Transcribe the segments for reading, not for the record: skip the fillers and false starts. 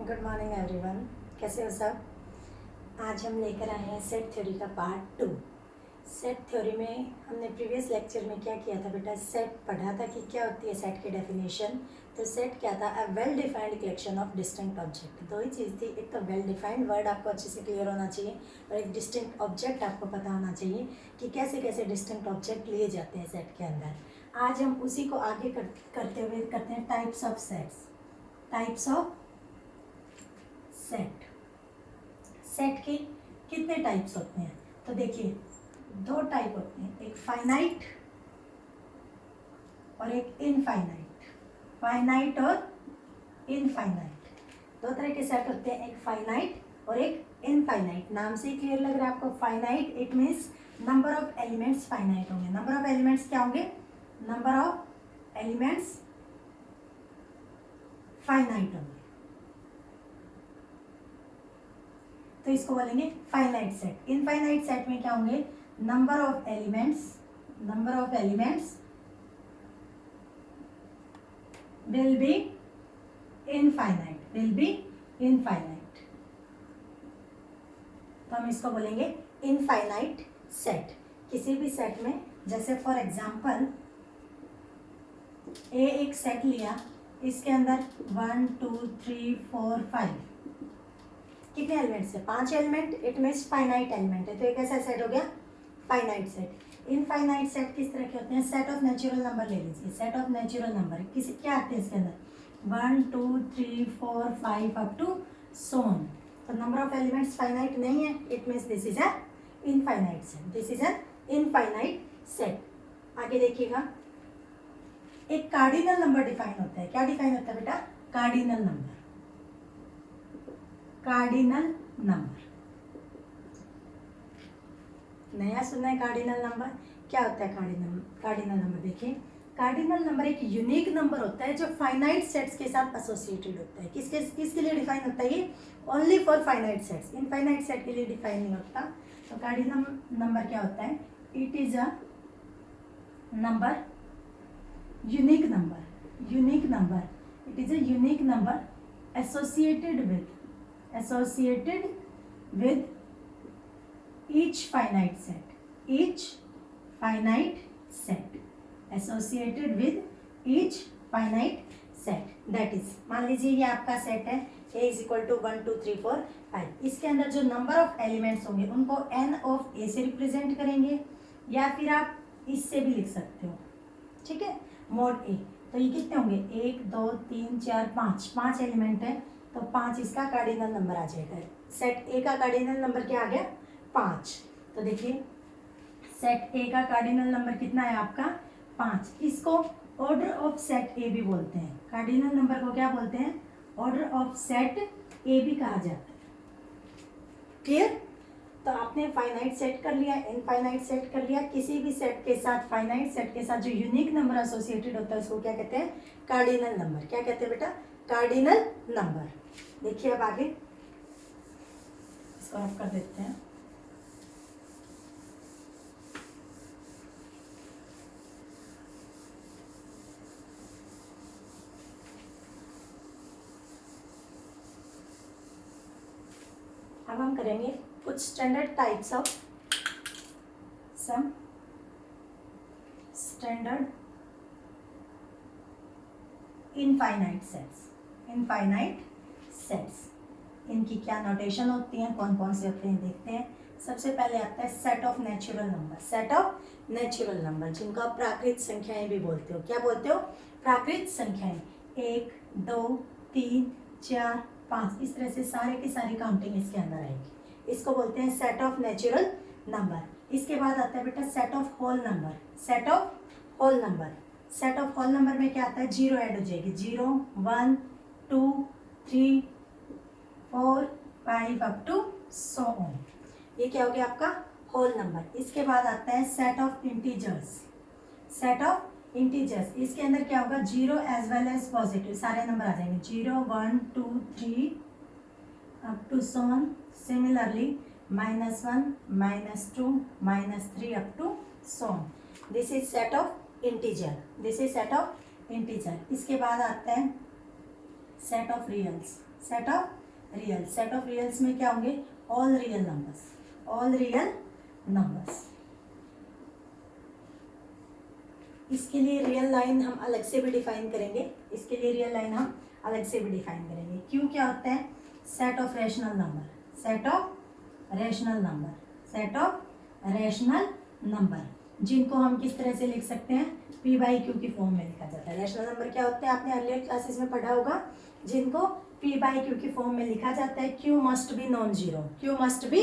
Good morning everyone. कैसे हो सब। आज हम लेकर आए हैं सेट थ्योरी का पार्ट 2। सेट थ्योरी में हमने प्रीवियस लेक्चर में क्या किया था बेटा, सेट पढ़ा था कि क्या होती है सेट की डेफिनेशन। तो सेट क्या था, a well defined collection of distinct object. दो ही चीज़ थी, एक तो वेल डिफाइंड वर्ड आपको अच्छे से क्लियर होना चाहिए और एक डिस्टिंक्ट ऑब्जेक्ट आपको पता होना चाहिए कि कैसे कैसे डिस्टिंक्ट ऑब्जेक्ट लिए जाते हैं सेट के अंदर। आज हम उसी को आगे करते हुए करते हैं types of sets. Types of set. Set के कितने टाइप्स होते हैं, तो देखिए दो टाइप होते हैं, एक फाइनाइट और एक इनफाइनाइट। फाइनाइट और इनफाइनाइट दो तरह के सेट होते हैं, एक फाइनाइट और एक इनफाइनाइट। नाम से ही क्लियर लग रहा है आपको। Finite it means number of elements finite होंगे। नंबर ऑफ एलिमेंट्स क्या होंगे, नंबर ऑफ एलिमेंट्स फाइनाइट होंगे, तो इसको बोलेंगे फाइनाइट सेट। इनफाइनाइट सेट में क्या होंगे, number of elements will be infinite. तो हम इसको बोलेंगे इनफाइनाइट सेट। किसी भी सेट में, जैसे फॉर एग्जांपल ए एक सेट लिया, इसके अंदर 1 2 3 4 5 कितने एलिमेंट्स है, 5 element. It means finite element है, तो एक ऐसा सेट हो गया फाइनाइट सेट। इनफाइनाइट सेट किस तरह के होते हैं, सेट ऑफ नेचुरल नंबर ले लीजिए। सेट ऑफ नेचुरल नंबर किसी क्या आते हैं इसके अंदर, 1 2 3 4 5 अप टू सो ऑन। तो नंबर ऑफ एलिमेंट्स फाइनाइट नहीं है, it means this is a infinite set. This is a infinite set. आगे देखिएगा, एक कार्डिनल नंबर डिफाइन होता है। क्या डिफाइन होता है बेटा, कार्डिनल नंबर। कार्डिनल नंबर नया सुना है। कार्डिनल नंबर क्या होता है, कार्डिनल नंबर देखिए, कार्डिनल नंबर एक यूनिक नंबर होता है जो फाइनाइट सेट्स के साथ एसोसिएटेड होता है। किसके लिए डिफाइन होता है ये, only for finite sets. Infinite set के लिए डिफाइन नहीं होता। तो कार्डिनल नंबर क्या होता है, it is a number, unique number, it is a unique number associated with each finite set associated with each finite set। that is, मान लीजिए ये आपका सेट है a is equal to 1 2 3 4 5। इसके अंदर जो नंबर ऑफ एलिमेंट्स होंगे उनको n ऑफ a से रिप्रेजेंट करेंगे, या फिर आप इससे भी लिख सकते हो, ठीक है, मॉड a। तो ये कितने होंगे, 1 2 3 4 5 एलिमेंट है, तो 5 इसका कार्डिनल नंबर आ जाएगा। सेट ए का कार्डिनल नंबर क्या आ गया, 5। तो देखिए सेट ए का कार्डिनल नंबर कितना है आपका, 5। इसको ऑर्डर ऑफ सेट ए भी बोलते हैं। कार्डिनल नंबर को क्या बोलते हैं, ऑर्डर ऑफ सेट ए भी कहा जाता है। क्लियर। तो आपने फाइनाइट सेट कर लिया, इनफाइनाइट सेट कर लिया। किसी भी सेट के साथ, फाइनाइट सेट के साथ जो यूनिक नंबर एसोसिएटेड होता है उसको क्या कहते हैं, कार्डिनल नंबर। क्या कहते हैं बेटा, कार्डिनल नंबर। देखिए अब आगे इसको ऑफ कर देते हैं। अब हम करेंगे कुछ standard types of some standard infinite sets. इनकी क्या नोटेशन होती हैं, कौन कौन से होते हैं देखते हैं। सबसे पहले आता है सेट ऑफ नेचुरल नंबर, जिनको आप प्राकृत संख्याएं भी बोलते हो। क्या बोलते हो, प्राकृत संख्याएं। 1 2 3 4 5 इस तरह से सारे की सारी काउंटिंग इसके अंदर आएगी। इसको बोलते हैं सेट ऑफ नेचुरल नंबर। इसके बाद आता है बेटा set of whole number. Set of whole number में क्या आता है, 0 ऐड हो जाएगी, 0 1 2 3 4 5 अप टू सो ऑन। ये क्या हो गया आपका होल नंबर। इसके बाद आता है सेट ऑफ इंटीजर्स। इसके अंदर क्या होगा, 0 एज वेल एज पॉजिटिव सारे नंबर आ जाएंगे, 0 1 2 3 up to so on. Similarly -1 -2 -3 up to so on. This is set of integer. इसके बाद आता है set of reals. Set of real, set of reals में क्या होंगे, all real numbers, all real numbers. इसके लिए रियल लाइन हम अलग से भी डिफाइन करेंगे, इसके लिए रियल लाइन हम अलग से भी डिफाइन करेंगे। क्यों क्या होता है, set of rational number, set of rational number, set of rational number, जिनको हम किस तरह से लिख सकते हैं, पी बाई क्यू की फॉर्म में लिखा जाता है। रैशनल नंबर क्या होते हैं, आपने अर्लियर क्लासेस में पढ़ा होगा, जिनको पी बाई क्यू की फॉर्म में लिखा जाता है। Q must be non zero, Q must be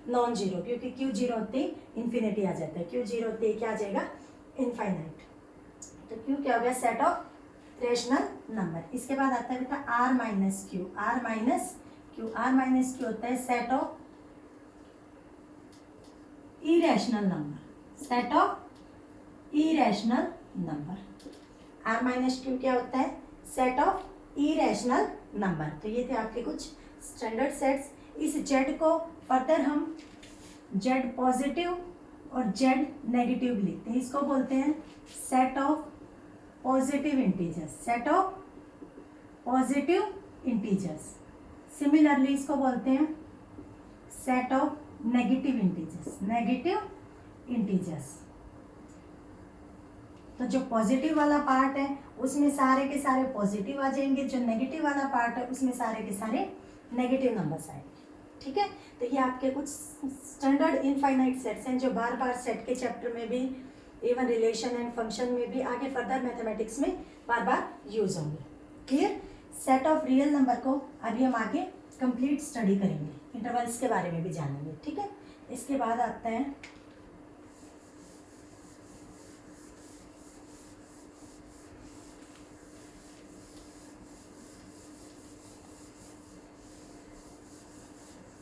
non zero, क्योंकि क्यू जीरो होते ही इन्फिनिटी आ जाता है, क्यू जीरो होते ही क्या आ जाएगा, इनफाइनाइट। तो क्यू क्या हो गया, सेट ऑफ रैशनल नंबर। इसके बाद आता है बेटा R minus Q, R minus Q, R minus Q होता है set of irrational number, set of irrational number. R minus Q क्या होता है, सेट ऑफ इरेशनल नंबर। तो ये थे आपके कुछ स्टैंडर्ड सेट्स। इस जेड को फर्दर हम जेड पॉजिटिव और जेड नेगेटिव लिखते हैं, इसको बोलते हैं set of positive integers, set of positive integers. Similarly इसको बोलते हैं set of negative integers, negative integers. तो जो पॉजिटिव वाला पार्ट है उसमें सारे के सारे पॉजिटिव आ जाएंगे, जो नेगेटिव वाला पार्ट है उसमें सारे के सारे नेगेटिव नंबर्स आएंगे। ठीक है, तो ये आपके कुछ स्टैंडर्ड इनफाइनाइट सेट्स हैं जो बार बार सेट के चैप्टर में भी, इवन रिलेशन एंड फंक्शन में भी, आगे फर्दर मैथमेटिक्स में बार बार यूज होंगे। Clear. Set of real number को अभी हम आगे कंप्लीट स्टडी करेंगे, इंटरवल्स के बारे में भी जानेंगे। ठीक है, इसके बाद आता है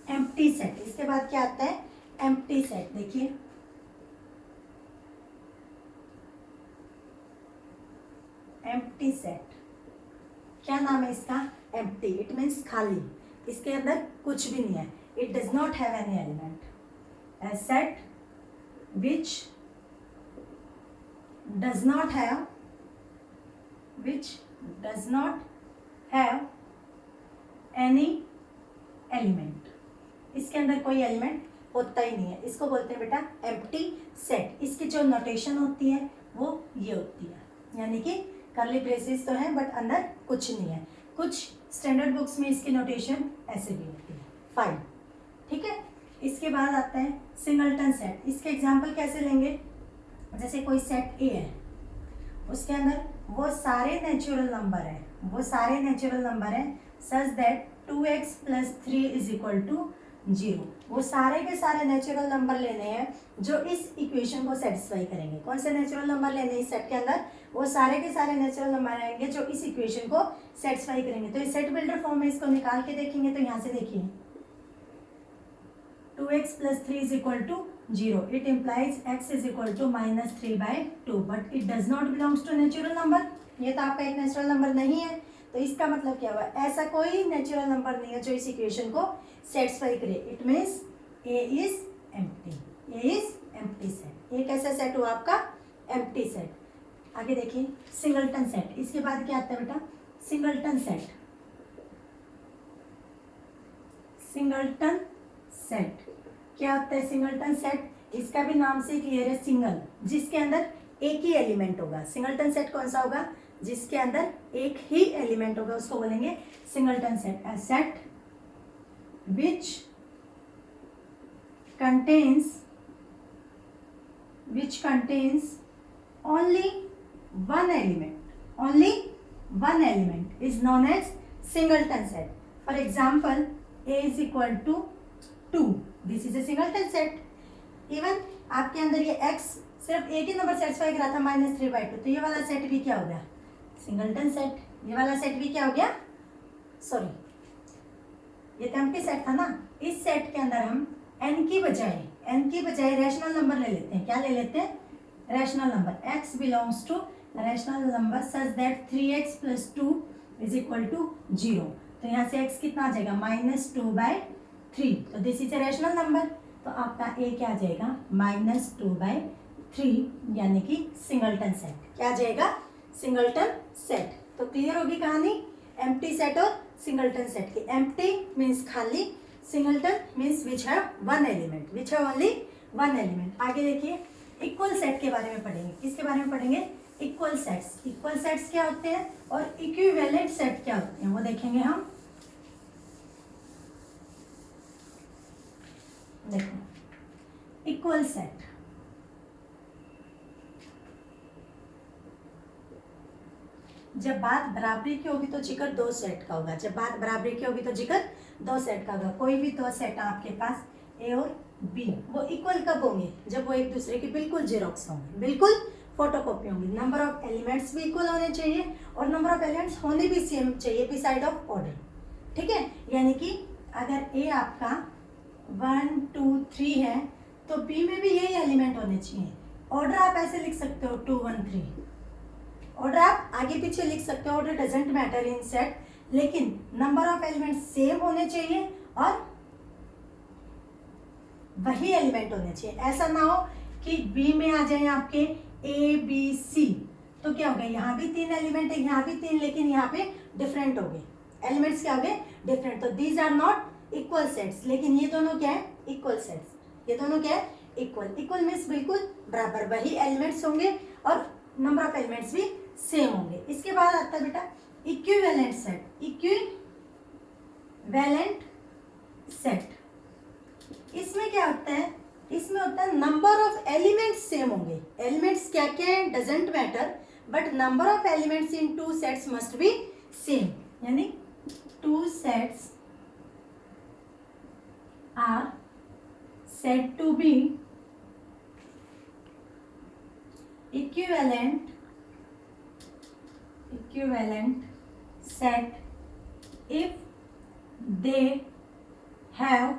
एम्प्टी सेट। इसके बाद क्या आता है, एम्प्टी सेट। देखिए एम्प्टी सेट, क्या नाम है इसका, एम्प्टी, इट मीन्स खाली, इसके अंदर कुछ भी नहीं है। It does not have any element. A set which does not have, which does not have any element, इसके अंदर कोई एलिमेंट होता ही नहीं है, इसको बोलते हैं बेटा एम्प्टी सेट। इसकी जो नोटेशन होती है वो ये होती है, यानी कि कर्ली ब्रेसेस तो है बट अंदर कुछ नहीं है। कुछ स्टैंडर्ड बुक्स में इसकी नोटेशन ऐसे भी होती है, फाइन। ठीक है, इसके बाद आता है सिंगलटन सेट। इसके एग्जाम्पल कैसे लेंगे, जैसे कोई सेट ए है, उसके अंदर वो सारे नेचुरल नंबर है, वो सारे नेचुरल नंबर है सच दैट 2x + 3 = 0। वो सारे के सारे नेचुरल नंबर लेने हैं जो इस इक्वेशन को सेटिस्फाई करेंगे। कौन से नेचुरल नंबर लेने हैं इस सेट के अंदर, वो सारे के सारे नेचुरल नंबर आएंगे जो इस इक्वेशन को सेटिस्फाई करेंगे। तो इस सेट बिल्डर फॉर्म में इसको निकाल के देखेंगे तो यहाँ से देखिए 2x + 3 = 0, it implies x = -3/2, but it does not belongs to natural number. ये तो आपका एक नेचुरल नंबर नहीं है, तो इसका मतलब क्या हुआ, ऐसा कोई नेचुरल नंबर नहीं है जो इस इक्वेशन को सेटिस्फाई करे। It means A is empty, A is empty set. ये कैसा सेट हुआ आपका, एम्प्टी सेट। आगे देखिए सिंगलटन सेट। इसके बाद क्या आता है बेटा, सिंगलटन सेट। सिंगलटन सेट क्या होता है, सिंगलटन सेट, इसका भी नाम से क्लियर है, सिंगल, जिसके अंदर एक ही एलिमेंट होगा। सिंगलटन सेट कौन सा होगा, जिसके अंदर एक ही एलिमेंट होगा, उसको बोलेंगे singleton set. A set which contains only one element is known as singleton set. For example, a is equal to 2, this is a singleton set. Even आपके अंदर ये x सिर्फ एक ही नंबर सेटिस्फाई करा था -3/2, तो ये वाला सेट भी क्या हो गया, सिंगलटन सेट। ये वाला सेट भी क्या हो गया, सॉरी ये तो एम्प्टी सेट था ना। इस सेट के अंदर हम n की बजाय रैशनल नंबर ले लेते हैं। क्या ले लेते हैं, rational number. x belongs to rational number such that 3x + 2 = 0। तो यहाँ से x कितना आ जाएगा, -2/3, तो this is a rational number. तो आपका a क्या आ जाएगा, -2/3, यानी कि सिंगलटन सेट। क्या आ जाएगा, सिंगलटन सेट। तो क्लियर होगी कहानी, एम्प्टी सेट और सिंगलटन सेट की। एम्प्टी मीन्स खाली, singleton means which have one element, which have only one element. आगे देखिए इक्वल सेट के बारे में पढ़ेंगे। किसके बारे में पढ़ेंगे? Equal sets. इक्वल सेट्स क्या होते हैं और इक्विवेलेंट सेट क्या होते हैं वो देखेंगे हम। देखो इक्वल सेट, जब बात बराबरी की होगी तो जिक्र दो सेट का होगा, जब बात बराबरी की होगी तो जिक्र दो सेट का होगा। कोई भी दो सेट आपके पास ए और बी, वो इक्वल कब होंगे? जब वो एक दूसरे की बिल्कुल जेरोक्स होंगे, बिल्कुल फोटोकॉपी होंगी। नंबर ऑफ एलिमेंट्स भी इक्वल होने चाहिए और नंबर ऑफ एलिमेंट्स होने भी सेम चाहिए बिसाइड ऑफ ऑर्डर। ठीक है, यानी कि अगर ए आपका 1 2 3 है तो बी में भी यही एलिमेंट होने चाहिए। ऑर्डर आप ऐसे लिख सकते हो 2 1 3, ऑर्डर आप आगे पीछे लिख सकते हो, order doesn't matter in set, लेकिन नंबर ऑफ एलिमेंट सेम होने चाहिए और वही एलिमेंट होने चाहिए। ऐसा ना हो कि बी में आ जाए आपके ए बी सी, तो क्या हो गया, यहाँ भी 3 एलिमेंट है, यहाँ भी 3, लेकिन यहाँ पे डिफरेंट हो गए एलिमेंट्स, क्या हो गए डिफरेंट। तो these are not equal sets, लेकिन ये दोनों क्या है इक्वल सेट्स। ये दोनों क्या है इक्वल। इक्वल मीन्स बिल्कुल बराबर, वही एलिमेंट्स होंगे और नंबर ऑफ एलिमेंट्स भी सेम होंगे। इसके बाद आता है बेटा इक्विवेलेंट सेट। इक्विवेलेंट सेट, इसमें क्या होता है? इसमें होता है नंबर ऑफ एलिमेंट्स सेम होंगे। एलिमेंट्स क्या क्या है doesn't matter, but number of elements in two sets must be same, यानी two sets are said to be equivalent set if they have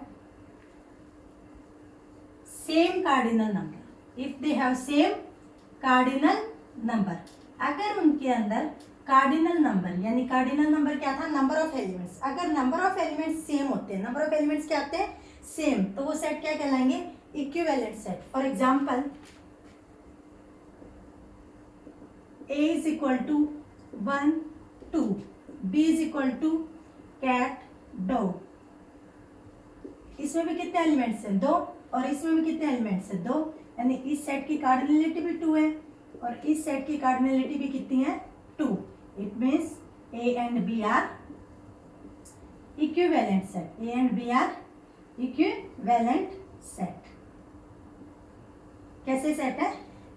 same cardinal number, if they have same cardinal number। अगर उनके अंदर cardinal number, यानी cardinal number क्या था? Number of elements. अगर number of elements same होते हैं, number of elements क्या होते हैं? सेम, तो वो सेट क्या कहलाएंगे? Equivalent set. For example A is equal to 1 2, B is equal to cat dog। इसमें भी कितने एलिमेंट्स हैं? 2, और इसमें भी कितने एलिमेंट्स हैं? 2, यानी इस सेट की कार्डिनलिटी भी 2 है और इस सेट की कार्डिनलिटी भी कितनी है? 2। It means A and B are equivalent set। A and B are equivalent set। कैसे सेट है?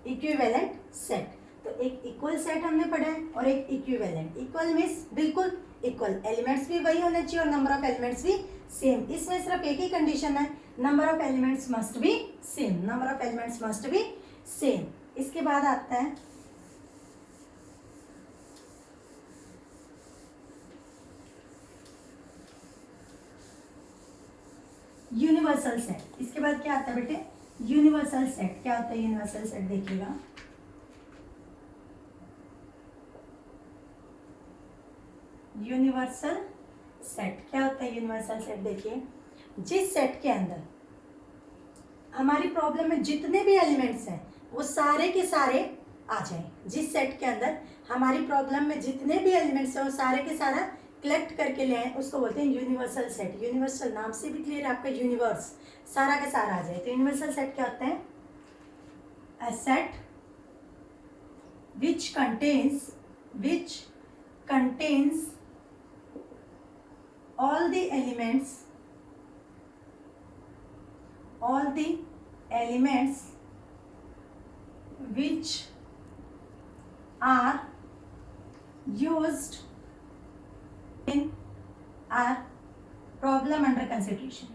Equivalent set. तो एक इक्वल सेट हमने पढ़ा है और एक इक्विवेलेंट। इक्वल मीन्स बिल्कुल इक्वल, एलिमेंट्स भी वही होने चाहिए और नंबर ऑफ एलिमेंट्स भी सेम। इसमें सिर्फ एक ही कंडीशन है, number of elements must be same, number of elements must be same. इसके बाद आता है यूनिवर्सल सेट। इसके बाद क्या आता है बेटे? Universal set. क्या होता है यूनिवर्सल सेट? देखिएगा, यूनिवर्सल सेट क्या होता है? यूनिवर्सल सेट देखिए, जिस सेट के अंदर हमारी प्रॉब्लम में जितने भी एलिमेंट्स हैं वो सारे के सारे आ जाएं। जिस सेट के अंदर हमारी प्रॉब्लम में जितने भी एलिमेंट्स हैं वो सारे के सारा कलेक्ट करके ले आए, उसको बोलते हैं यूनिवर्सल सेट। यूनिवर्सल नाम से भी क्लियर आपका, यूनिवर्स, सारा का सारा आ जाए। तो यूनिवर्सल सेट क्या होता है? A set which contains all the elements which are used in our problem under consideration,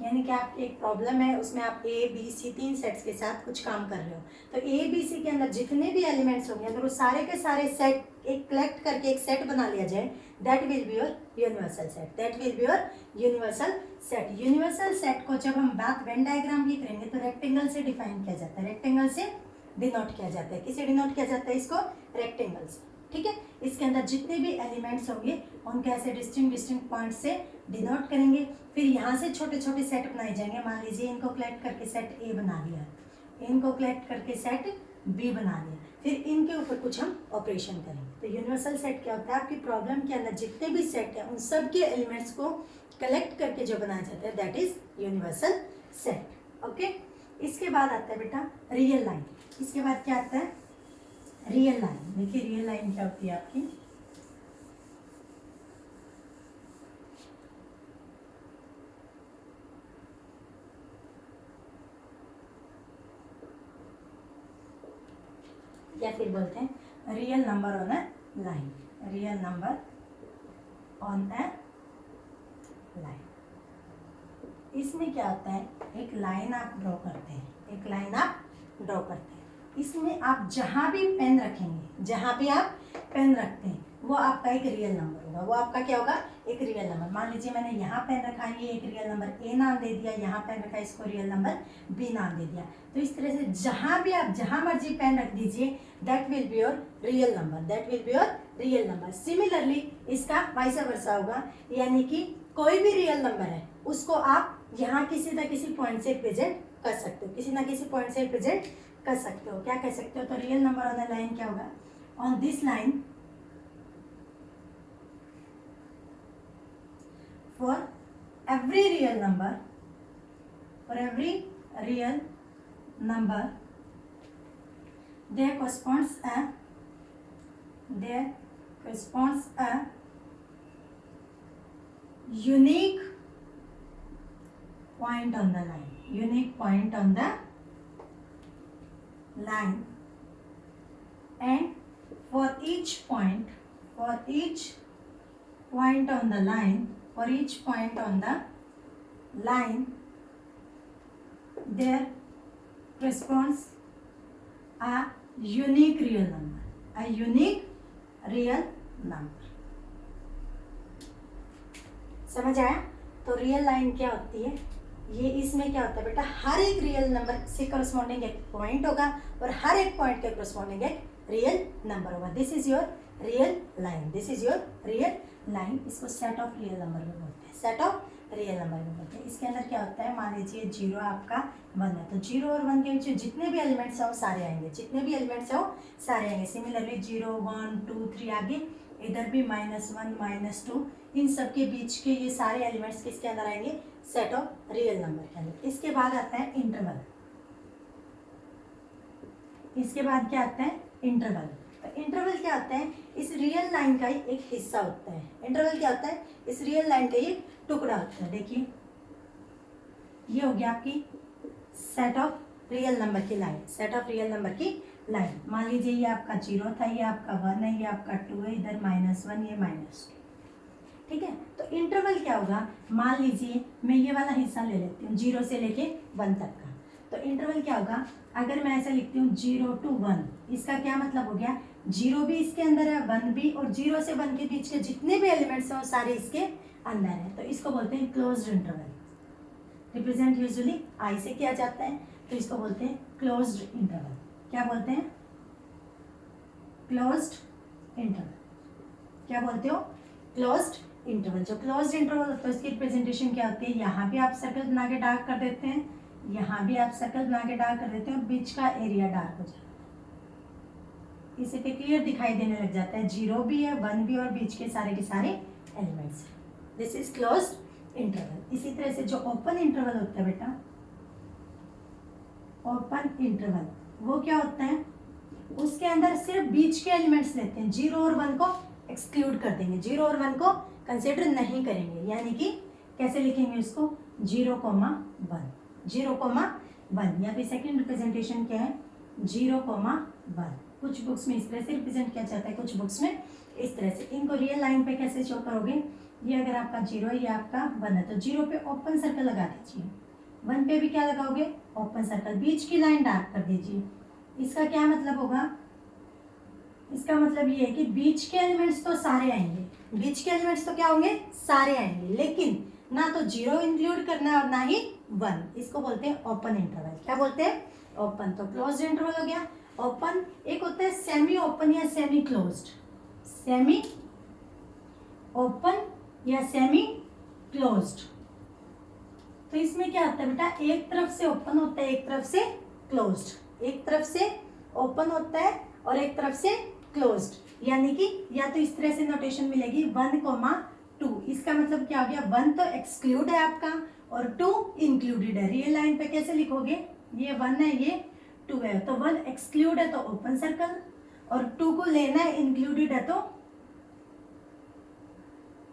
यानी कि आप एक प्रॉब्लम है उसमें आप ए बी सी 3 सेट्स के साथ कुछ काम कर रहे हो, तो ए बी सी के अंदर जितने भी एलिमेंट्स होंगे अगर वो सारे के सारे सेट एक कलेक्ट करके एक सेट बना लिया जाए, that will be your universal set. Universal set को जब हम बात वेन डायग्राम की करेंगे तो रेक्टेंगल से डिफाइन किया जाता है, रेक्टेंगल से डिनोट किया जाता है। किसे डिनोट किया जाता है इसको? रेक्टेंगल से। ठीक है। इसके अंदर जितने भी एलिमेंट्स होंगे उनके ऐसे डिस्टिंक्ट पॉइंट से डिनोट करेंगे। फिर यहाँ से छोटे छोटे सेट बनाए जाएंगे। मान लीजिए इनको कलेक्ट करके सेट ए बना लिया, इनको कलेक्ट करके सेट बी बना लिया, फिर इनके ऊपर कुछ हम ऑपरेशन करेंगे। तो यूनिवर्सल सेट क्या होता है, आपकी प्रॉब्लम के अंदर जितने भी सेट हैं उन सब के एलिमेंट्स को कलेक्ट करके जो बनाया जाता है that is universal set. Okay, इसके बाद आता है बेटा रियल लाइन। इसके बाद क्या आता है, रियल लाइन। देखिए रियल लाइन क्या होती है आपकी, या फिर बोलते हैं real number on a line, real number on a line. इसमें क्या होता है, एक लाइन आप ड्रॉ करते हैं, एक लाइन आप ड्रॉ करते हैं। इसमें आप जहां भी पेन रखेंगे, जहां भी आप पेन रखते हैं वो आपका एक रियल नंबर होगा, वो आपका क्या होगा, एक रियल नंबर। मान लीजिए मैंने यहाँ पेन रखा है, ये एक रियल नंबर ए नाम दे दिया, यहाँ पेन रखा है, इसको रियल नंबर बी नाम दे दिया। तो इस तरह से जहां भी आप जहां मर्जी पेन रख दीजिए that will be your real number, that will be your real number. Similarly इसका वाइस वर्सा होगा, यानी कि कोई भी रियल नंबर है उसको आप यहाँ किसी ना किसी पॉइंट से रिप्रेजेंट कर सकते हो, किसी ना किसी पॉइंट से रिप्रेजेंट कर सकते हो। क्या कह सकते हो, तो real number on the line क्या होगा, on this line for every real number, for every real number there corresponds a unique point on the line, unique point on the line, and for each point on the line, for each point on the line there corresponds a unique real number, a unique real number। समझ आया? तो real line क्या होती है, ये इसमें क्या होता है बेटा, हर एक रियल नंबर से करस्पॉन्डिंग एक पॉइंट होगा और हर एक पॉइंट के करस्पॉन्डिंग एक रियल नंबर होगा। This is your real line, this is your real line. इसको सेट ऑफ रियल नंबर में बोलते हैं, सेट ऑफ रियल नंबर में बोलते हैं। इसके अंदर क्या होता है, मान लीजिए 0 आपका 1 है, तो 0 और 1 के बीच जितने भी एलिमेंट्स हैं वो सारे आएंगे, जितने भी एलिमेंट्स हैं वो सारे आएंगे। सिमिलरली 0 1 2 3 आगे, इधर भी -1 -2, इन सब के बीच के ये सारे एलिमेंट्स किसके अंदर आएंगे, सेट ऑफ रियल नंबर के अंदर। इसके बाद आता है इंटरवल। इसके बाद क्या आता है, इंटरवल। तो इंटरवल क्या होता है, इस रियल लाइन का ही एक हिस्सा होता है। इंटरवल क्या होता है, इस रियल लाइन का ही टुकड़ा होता है। देखिए ये हो गया आपकी सेट ऑफ रियल नंबर की line, set of real number की लाइन। मान लीजिए ये आपका 0 था, ये आपका 1 है, ये आपका 2 है, इधर -1, ये -2, ठीक है। तो इंटरवल क्या होगा, मान लीजिए मैं ये वाला हिस्सा ले लेती हूँ 0 से लेके 1 तक का। तो इंटरवल क्या होगा, अगर मैं ऐसा लिखती हूँ 0 to 1, इसका क्या मतलब हो गया, 0 भी इसके अंदर है, 1 भी, और 0 से 1 के बीच के जितने भी एलिमेंट्स हैं वो सारे इसके अंदर है। तो इसको बोलते हैं closed interval. Represent usually I से किया जाता है, तो इसको बोलते हैं क्लोज्ड इंटरवल। क्या बोलते हैं, क्लोज्ड इंटरवल। क्या बोलते हो, क्लोज्ड इंटरवल। जो क्लोज्ड इंटरवल होता है उसकी रिप्रेजेंटेशन क्या होती है, यहाँ भी आप सर्कल बना के डार्क कर देते हैं, यहाँ भी आप सर्कल बना के डार्क कर देते हैं और बीच का एरिया डार्क हो जाता है। इसे पे क्लियर दिखाई देने लग जाता है, 0 भी है, 1 भी, और बीच के सारे एलिमेंट्स हैं। This is closed interval. इसी तरह से जो ओपन इंटरवल होता है बेटा, ओपन इंटरवल वो क्या होता है, उसके अंदर सिर्फ बीच के एलिमेंट्स लेते हैं, 0 और 1 को एक्सक्लूड कर देंगे, 0 और 1 को कंसिडर नहीं करेंगे। यानी कि कैसे लिखेंगे उसको, 0,1, 0,1, या फिर सेकेंड रिप्रेजेंटेशन क्या है, 0,1। कुछ बुक्स में इस तरह से रिप्रेजेंट किया जाता है, कुछ बुक्स में इस तरह से। इनको रियल लाइन पे कैसे शो करोगे, ये अगर आपका 0 है, ये आपका 1 है, तो 0 पे ओपन सर्कल लगा दीजिए, 1 पे भी क्या लगाओगे, ओपन सर्कल, बीच की लाइन डार्क कर दीजिए। इसका क्या मतलब होगा, इसका मतलब ये है कि बीच के एलिमेंट्स तो सारे आएंगे, बीच के एलिमेंट्स तो क्या होंगे, सारे आएंगे, लेकिन ना तो 0 इंक्लूड करना है और ना ही 1। इसको बोलते हैं ओपन इंटरवल। क्या बोलते हैं, ओपन। तो क्लोज्ड इंटरवल हो गया ओपन। एक होता है सेमी ओपन या सेमी क्लोज्ड। सेमी ओपन या सेमी क्लोज्ड। तो इसमें क्या होता है बेटा, एक तरफ से ओपन होता है, एक तरफ से क्लोज्ड, एक तरफ से ओपन होता है और एक तरफ से क्लोज्ड। यानी कि या तो इस तरह से नोटेशन मिलेगी 1,2। इसका मतलब क्या हो गया, 1 तो एक्सक्लूड है आपका और 2 इंक्लूडेड है। रियल लाइन पे कैसे लिखोगे, ये 1 है, ये 2 है, तो 1 एक्सक्लूड है तो ओपन सर्कल, और 2 को लेना है इंक्लूडेड है तो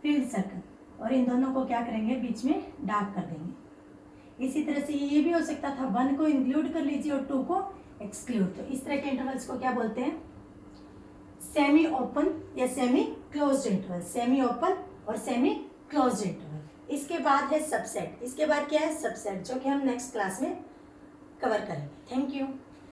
फील्ड सर्कल, और इन दोनों को क्या करेंगे, बीच में डार्क कर देंगे। इसी तरह से ये भी हो सकता था 1 को इंक्लूड कर लीजिए और 2 को एक्सक्लूड। तो इस तरह के इंटरवल्स को क्या बोलते हैं, सेमी ओपन या semi closed interval, semi open और सेमी क्लोज्ड इंटरवल। इसके बाद है सबसेट। इसके बाद क्या है, सबसेट, जो कि हम नेक्स्ट क्लास में कवर करेंगे। Thank you.